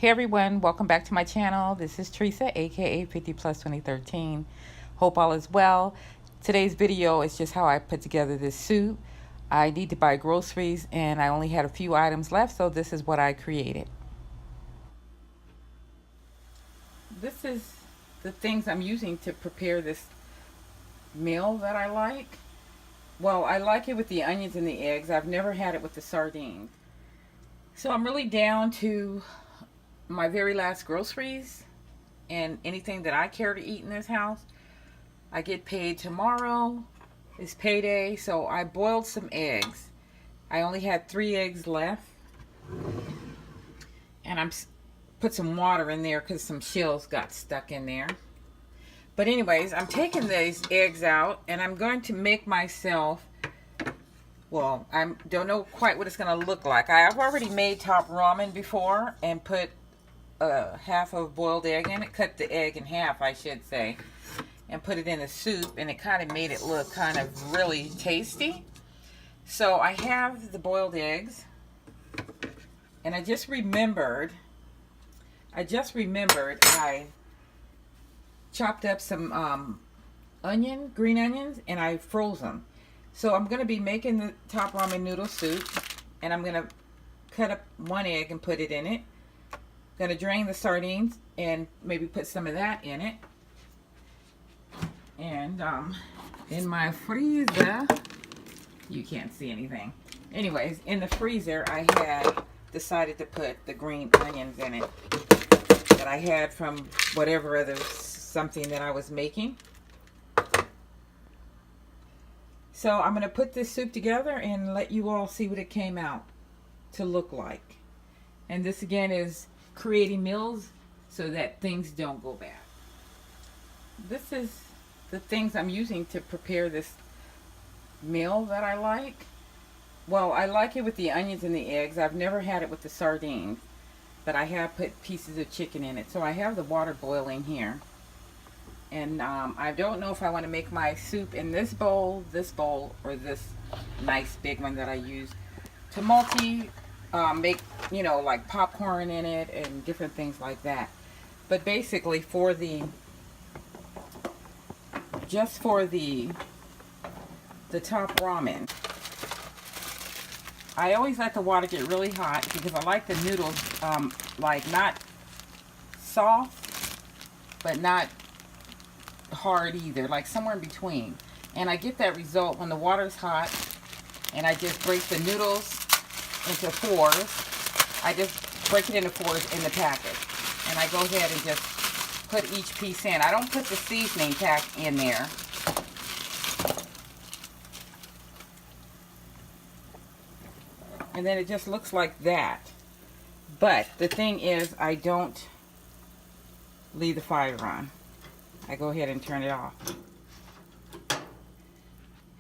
Hey everyone, welcome back to my channel. This is Teresa, aka 50 Plus 2013. Hope all is well. Today's video is just how I put together this soup. I need to buy groceries and I only had a few items left, so this is what I created. This is the things I'm using to prepare this meal that I like. Well, I like it with the onions and the eggs. I've never had it with the sardines. So I'm really down to my very last groceries and anything that I care to eat in this house. I get paid tomorrow. It's payday, so I boiled some eggs. I only had 3 eggs left, and I'm put some water in there because some shells got stuck in there. But anyways, I'm taking these eggs out, and I'm going to make myself, well, I don't know quite what it's going to look like. I've already made top ramen before and put half of boiled egg in it, cut the egg in half, I should say, and put it in the soup, and it kind of made it look kind of really tasty. So I have the boiled eggs, and I just remembered I chopped up some green onions, and I froze them. So I'm going to be making the top ramen noodle soup, and I'm going to cut up 1 egg and put it in it. Going to drain the sardines and maybe put some of that in it. And in my freezer, you can't see anything. Anyways, in the freezer, I had decided to put the green onions in it that I had from whatever other something that I was making. So I'm going to put this soup together and let you all see what it came out to look like. And this again is creating meals so that things don't go bad. This is the things I'm using to prepare this meal that I like. Well, I like it with the onions and the eggs. I've never had it with the sardines, but I have put pieces of chicken in it. So I have the water boiling here. And I don't know if I want to make my soup in this bowl, or this nice big one that I use to make, you know, like popcorn in it and different things like that. But basically for the top ramen, I always let the water get really hot because I like the noodles like not soft but not hard either, like somewhere in between. And I get that result when the water's hot, and I just break the noodles into 4s. I just break it into 4s in the packet, and I go ahead and just put each piece in. I don't put the seasoning pack in there. And then it just looks like that. But the thing is, I don't leave the fire on. I go ahead and turn it off.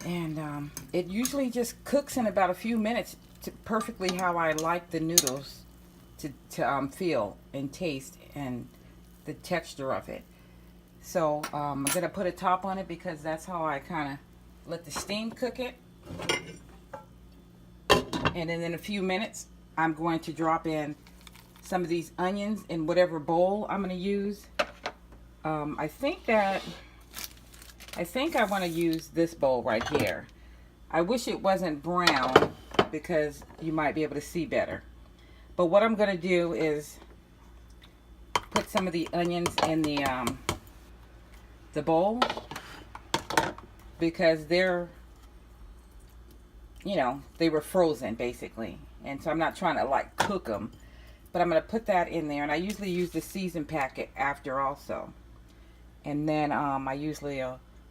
And it usually just cooks in about a few minutes to perfectly how I like the noodles to feel and taste and the texture of it. So I'm going to put a top on it because that's how I kind of let the steam cook it. And then in a few minutes, I'm going to drop in some of these onions in whatever bowl I'm going to use. I think I want to use this bowl right here. I wish it wasn't brown because you might be able to see better. But what I'm going to do is put some of the onions in the bowl because they're, you know, they were frozen basically. And so I'm not trying to like cook them. But I'm going to put that in there. And I usually use the season packet after also. And then I usually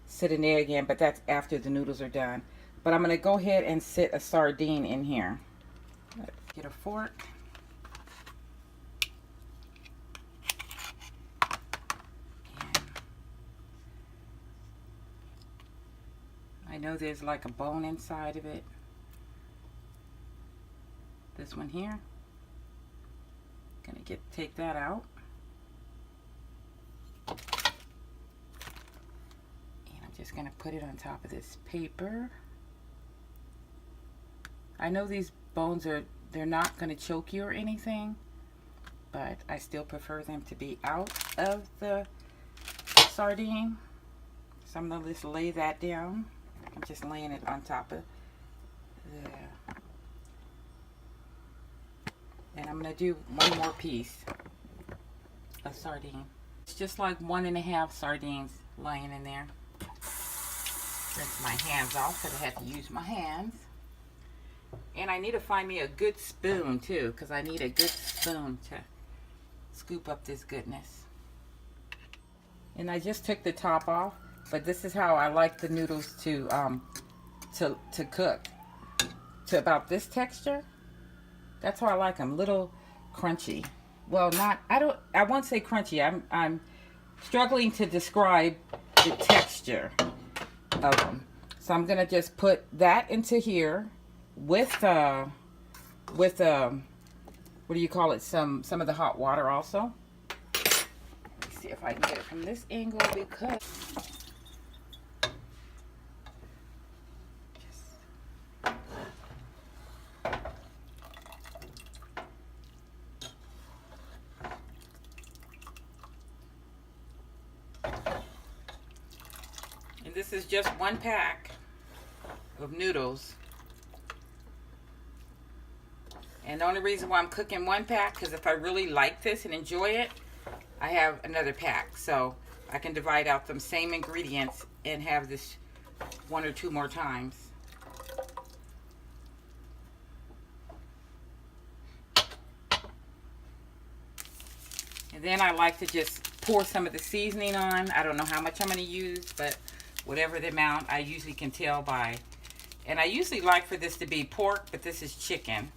sit an egg in, but that's after the noodles are done. But I'm going to go ahead and sit a sardine in here. Let's get a fork. And I know there's like a bone inside of it. This one here. Gonna take that out. Just going to put it on top of this paper. I know these bones they're not going to choke you or anything, but I still prefer them to be out of the sardine. So I'm going to just lay that down. I'm just laying it on top of there. And I'm going to do one more piece of sardine. It's just like 1.5 sardines laying in there. Rinse my hands off because I have to use my hands. And I need to find me a good spoon too, because I need a good spoon to scoop up this goodness. And I just took the top off, but this is how I like the noodles to cook. To about this texture. That's how I like them, little crunchy. Well, I won't say crunchy. I'm struggling to describe the texture of them. So I'm gonna just put that into here with what do you call it? Some of the hot water also. Let's see if I can get it from this angle because and this is just 1 pack of noodles. And the only reason why I'm cooking 1 pack, because if I really like this and enjoy it, I have another pack. So I can divide out them same ingredients and have this 1 or 2 more times. And then I like to just pour some of the seasoning on. I don't know how much I'm going to use, but whatever the amount, I usually can tell by. And I usually like for this to be pork, but this is chicken.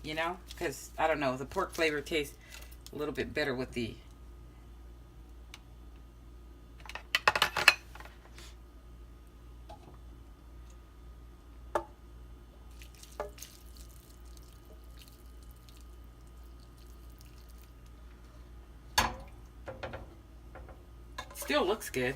You know, because I don't know, the pork flavor tastes a little bit better with the still looks good.